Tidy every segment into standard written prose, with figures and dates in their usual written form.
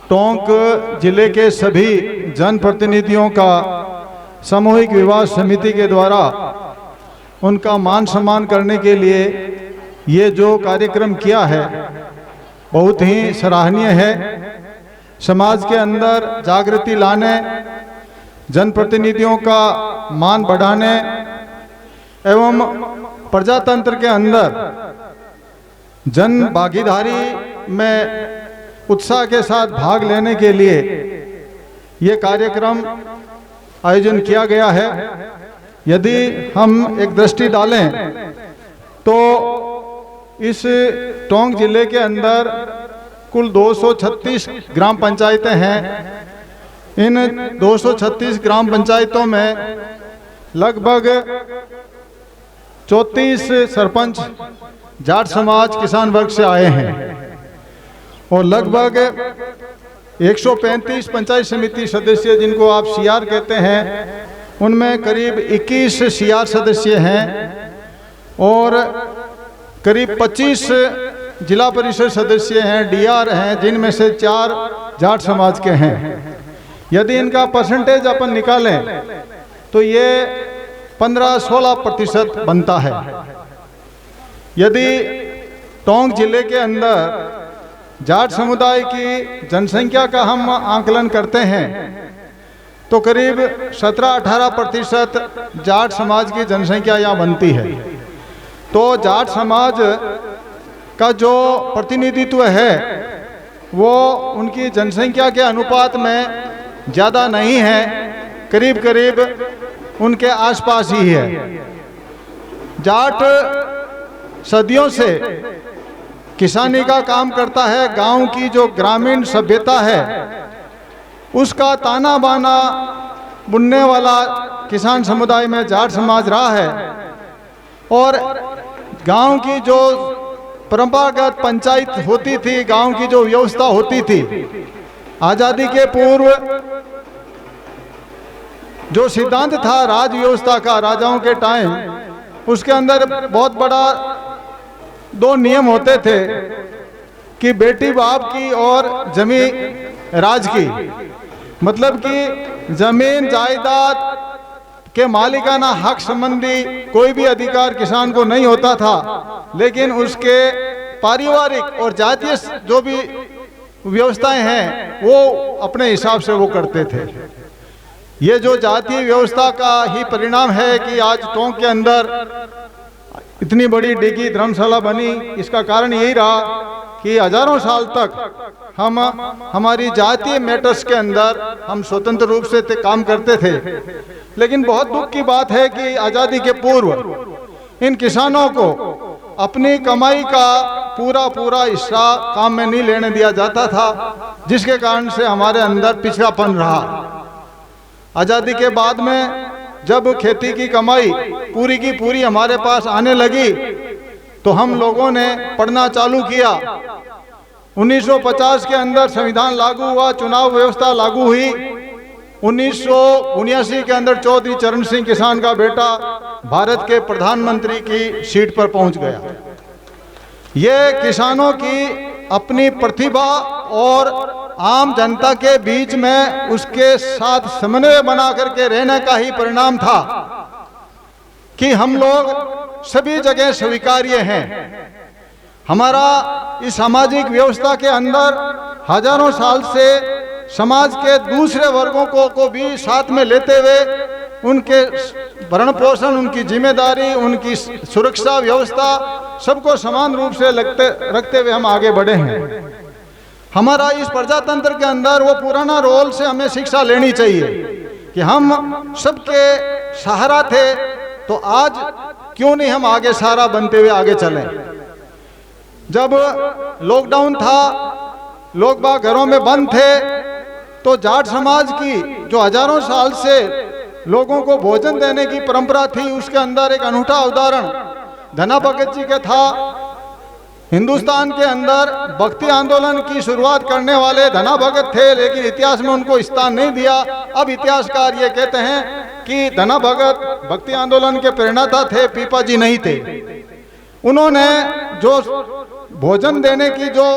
टोंक जिले के सभी जनप्रतिनिधियों का सामूहिक विवाह समिति के द्वारा उनका मान सम्मान करने के लिए ये जो कार्यक्रम किया है बहुत ही सराहनीय है। समाज के अंदर जागृति लाने, जनप्रतिनिधियों का मान बढ़ाने एवं प्रजातंत्र के अंदर जन भागीदारी में उत्साह के साथ भाग लेने के लिए ये कार्यक्रम आयोजन किया गया है। यदि हम एक दृष्टि डालें तो इस टोंक जिले के अंदर कुल 236 ग्राम पंचायतें हैं। इन 236 ग्राम पंचायतों में लगभग 34 सरपंच जाट समाज किसान वर्ग से आए हैं और लगभग 135 पंचायत समिति सदस्य जिनको आप सीआर कहते हैं, उनमें करीब 21 सीआर सदस्य हैं और करीब 25 जिला परिषद सदस्य हैं, डीआर हैं, जिनमें से 4 जाट समाज के हैं। यदि इनका परसेंटेज अपन निकालें तो ये 15-16% बनता है। यदि टोंक जिले के अंदर जाट समुदाय की जनसंख्या का हम आंकलन करते हैं तो करीब 17-18% जाट समाज की जनसंख्या यहाँ बनती है। तो जाट समाज का जो प्रतिनिधित्व है वो उनकी जनसंख्या के अनुपात में ज़्यादा नहीं है, करीब करीब उनके आसपास ही है। जाट सदियों से किसानी का काम करता है। गांव की जो ग्रामीण सभ्यता है उसका ताना बाना बुनने वाला किसान समुदाय में जाट समाज रहा है और गांव की जो परंपरागत पंचायत होती थी, गांव की जो व्यवस्था होती थी, आज़ादी के पूर्व जो सिद्धांत था राज व्यवस्था का राजाओं के टाइम, उसके अंदर बहुत बड़ा 2 नियम होते थे कि बेटी बाप की और जमीन राज की। मतलब कि जमीन जायदाद के मालिकाना हक संबंधी कोई भी अधिकार किसान को नहीं होता था, लेकिन उसके पारिवारिक और जातीय जो भी व्यवस्थाएं हैं वो अपने हिसाब से वो करते थे। ये जो जातीय व्यवस्था का ही परिणाम है कि आज टोंक के अंदर इतनी बड़ी डिगी धर्मशाला बनी। इसका कारण यही रहा कि हजारों साल तक हम हमारी जातीय मैटर्स के अंदर हम स्वतंत्र रूप से काम करते थे। लेकिन बहुत दुख की बात है कि आज़ादी के पूर्व इन किसानों को अपनी कमाई का पूरा हिस्सा काम में नहीं लेने दिया जाता था, जिसके कारण से हमारे अंदर पिछड़ापन रहा। आज़ादी के बाद में जब खेती की कमाई पूरी की पूरी हमारे पास आने लगी तो हम लोगों ने पढ़ना चालू किया। 1950 के अंदर संविधान लागू हुआ, चुनाव व्यवस्था लागू हुई। 1979 के अंदर चौधरी चरण सिंह किसान का बेटा भारत के प्रधानमंत्री की सीट पर पहुंच गया। ये किसानों की अपनी प्रतिभा और आम जनता के बीच में उसके साथ समन्वय बना करके रहने का ही परिणाम था कि हम लोग सभी जगह स्वीकार्य हैं। हमारा इस सामाजिक व्यवस्था के अंदर हजारों साल से समाज के दूसरे वर्गों को भी साथ में लेते हुए उनके भरण पोषण, उनकी जिम्मेदारी, उनकी सुरक्षा व्यवस्था सबको समान रूप से रखते हुए हम आगे बढ़े हैं। हमारा इस प्रजातंत्र के अंदर वो पुराना रोल से हमें शिक्षा लेनी चाहिए कि हम सबके सहारा थे, तो आज क्यों नहीं हम आगे सहारा बनते हुए आगे चलें। जब लॉकडाउन था, लोग बाग घरों में बंद थे, तो जाट समाज की जो हजारों साल से लोगों को भोजन देने की परंपरा थी, उसके अंदर एक अनूठा उदाहरण धना भगत जी का था। हिंदुस्तान के अंदर भक्ति आंदोलन की शुरुआत करने वाले धना भगत थे, लेकिन इतिहास में उनको स्थान नहीं दिया। अब इतिहासकार ये कहते हैं कि धना भगत भक्ति आंदोलन के प्रेरणाता थे, पीपा जी नहीं थे। उन्होंने जो भोजन देने की जो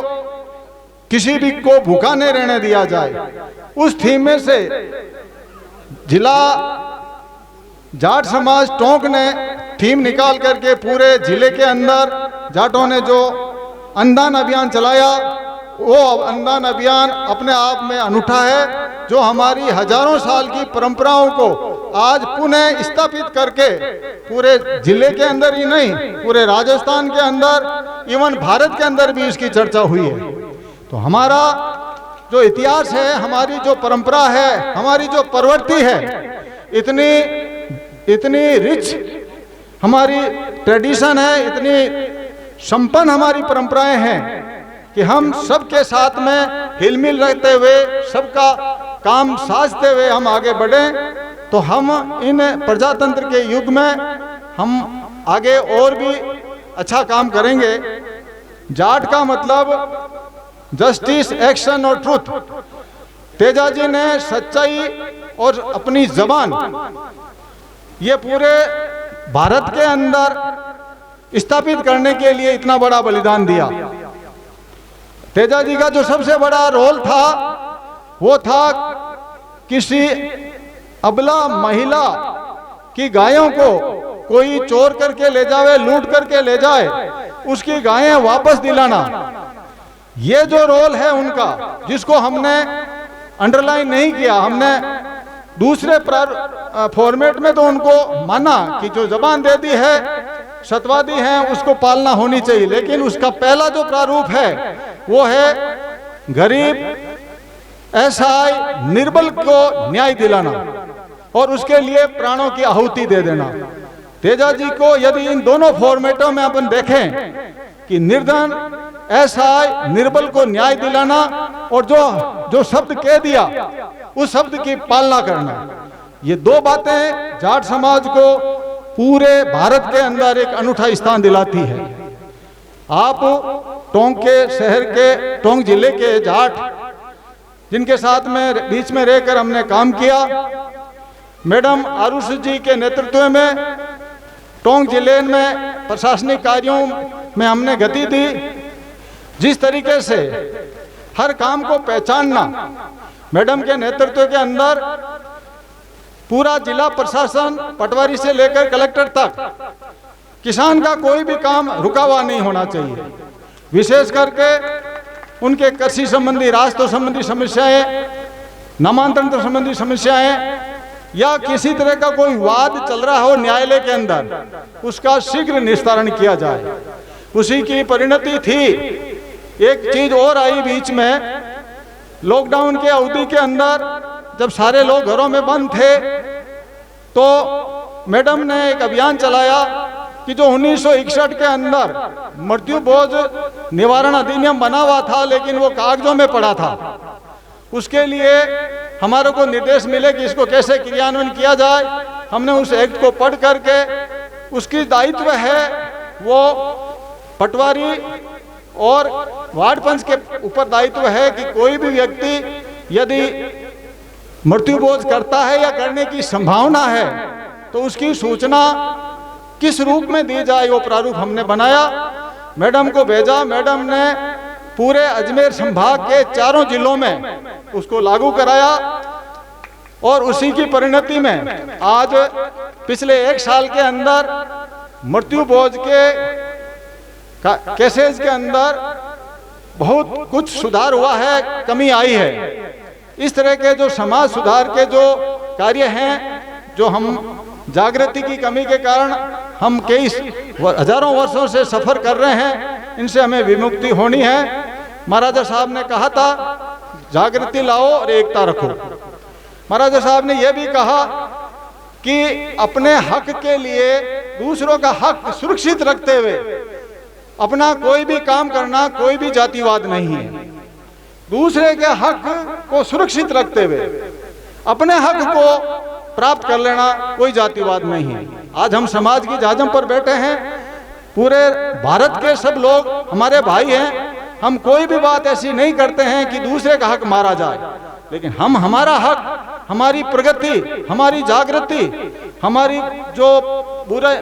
किसी भी को भूखा नहीं रहने दिया जाए, उस थीम में से जिला जाट समाज टोंक ने थीम निकाल करके पूरे जिले के अंदर जाटों ने जो अन्नदान अभियान चलाया, वो अन्नदान अभियान अपने आप में अनूठा है, जो हमारी हजारों साल की परंपराओं को आज पुनः स्थापित करके पूरे जिले के अंदर ही नहीं, पूरे राजस्थान के अंदर, इवन भारत के अंदर भी इसकी चर्चा हुई है। तो हमारा जो इतिहास है, हमारी जो परंपरा है, हमारी जो प्रवृत्ति है, इतनी रिच हमारी ट्रेडिशन है, इतनी संपन्न हमारी परंपराएं हैं कि हम सबके साथ में हिलमिल रहते हुए, सबका काम साझते हुए हम आगे बढ़ें, तो हम इन प्रजातंत्र के युग में हम आगे और भी अच्छा काम करेंगे। जाट का मतलब जस्टिस, एक्शन और ट्रूथ। तेजाजी ने सच्चाई और अपनी जबान, ये पूरे भारत के अंदर स्थापित करने के लिए इतना बड़ा बलिदान दिया। तेजाजी का जो सबसे बड़ा रोल था वो था किसी अबला महिला की गायों को कोई चोर करके ले जावे, लूट करके ले जाए, उसकी गायें वापस दिलाना। ये जो रोल है उनका, जिसको हमने अंडरलाइन नहीं किया, हमने दूसरे फॉर्मेट में तो उनको माना कि जो जबान दे दी है, सत्यवादी है, उसको पालना होनी चाहिए, लेकिन उसका पहला जो प्रारूप है वो है गरीब असहाय निर्बल को न्याय दिलाना और उसके लिए प्राणों की आहुति दे देना। तेजाजी को यदि इन दोनों फॉर्मेटों में अपन देखें कि निर्धन, असहाय, निर्बल को न्याय दिलाना और जो शब्द कह दिया उस शब्द की पालना करना, ये दो बातें जाट समाज को पूरे भारत के अंदर एक अनूठा स्थान दिलाती है। आप टोंक के शहर के, टोंक जिले के जाट जिनके साथ में बीच में रहकर हमने काम किया, मैडम आरुष जी के नेतृत्व में टोंक जिले में प्रशासनिक कार्यों में हमने गति दी। जिस तरीके से हर काम को पहचानना, मैडम के नेतृत्व के अंदर पूरा जिला प्रशासन, पटवारी से लेकर कलेक्टर तक, किसान का कोई भी काम रुका हुआ नहीं होना चाहिए। विशेष करके उनके कृषि संबंधी, रास्तों संबंधी समस्याएं, नामांतरण संबंधी समस्याएं, या किसी तरह का कोई वाद चल रहा हो न्यायालय के अंदर, उसका शीघ्र निस्तारण किया जाए। उसी की परिणति थी। एक चीज और आई बीच में, लॉकडाउन के अवधि के अंदर जब सारे लोग घरों में बंद थे, तो मैडम ने एक अभियान चलाया कि जो 1961 के अंदर मृत्यु बोझ निवारण अधिनियम बना हुआ था, लेकिन वो कागजों में पड़ा था, उसके लिए हमारे को निर्देश मिले कि इसको कैसे क्रियान्वयन किया जाए। हमने उस एक्ट को पढ़ करके, उसकी दायित्व है वो पटवारी और वार्ड पंच के ऊपर दायित्व है कि कोई भी व्यक्ति यदि मृत्यु बोझ करता है या करने की संभावना है तो उसकी सूचना किस रूप में दी जाए, वो प्रारूप हमने बनाया, मैडम को भेजा। मैडम ने पूरे अजमेर संभाग के 4 जिलों में उसको लागू कराया और उसी की परिणति में आज पिछले 1 साल के अंदर मृत्यु बोझ के केसेस के अंदर बहुत कुछ सुधार हुआ है, कमी आई है। इस तरह के जो समाज सुधार के जो कार्य हैं, जो हम जागृति की कमी के कारण हम कई हजारों वर्षों से सफर कर रहे हैं, इनसे हमें विमुक्ति होनी है। महाराजा साहब ने कहा था जागृति लाओ और एकता रखो। महाराजा साहब ने यह भी कहा कि अपने हक के लिए दूसरों का हक सुरक्षित रखते हुए अपना कोई भी काम करना कोई भी जातिवाद नहीं है। दूसरे के हक को सुरक्षित रखते हुए अपने हक को प्राप्त कर लेना कोई जातिवाद नहीं है। आज हम समाज की जाजम पर बैठे हैं, पूरे भारत के सब लोग हमारे भाई हैं। हम कोई भी बात ऐसी नहीं करते हैं कि दूसरे का हक मारा जाए, लेकिन हम हमारा हक, हमारी प्रगति, हमारी जागृति, हमारी जो बुरे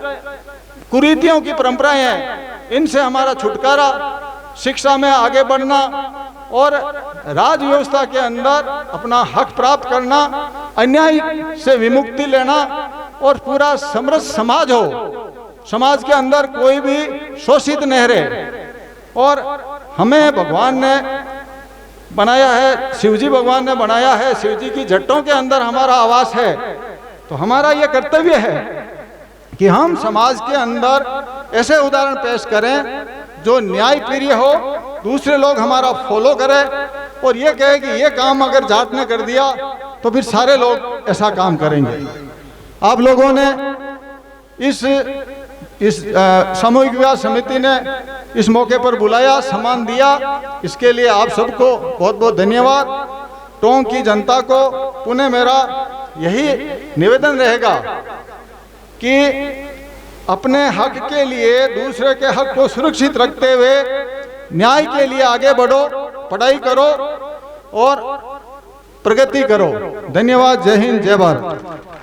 कुरीतियों की परंपराएं हैं, इनसे हमारा छुटकारा, शिक्षा में आगे बढ़ना और राज व्यवस्था के अंदर अपना हक प्राप्त करना, अन्याय से विमुक्ति लेना और पूरा समृद्ध समाज हो, समाज के अंदर कोई भी शोषित नहीं रहे। और हमें भगवान ने बनाया है, शिवजी भगवान ने बनाया है, शिवजी की जट्टों के अंदर हमारा आवास है। तो हमारा ये कर्तव्य है कि हम समाज के अंदर ऐसे उदाहरण पेश करें जो न्याय प्रिय हो, दूसरे लोग हमारा फॉलो करें और ये कहे कि ये काम अगर जाट ने कर दिया तो फिर सारे लोग ऐसा काम करेंगे। आप लोगों ने इस सामूहिक विवाह समिति ने इस मौके पर बुलाया, सम्मान दिया, इसके लिए आप सबको बहुत बहुत धन्यवाद। टोंक की जनता को पुनः मेरा यही निवेदन रहेगा कि अपने हक के लिए, दूसरे के हक को सुरक्षित रखते हुए न्याय के लिए आगे बढ़ो, पढ़ाई करो और प्रगति करो। धन्यवाद। जय हिंद, जय भारत।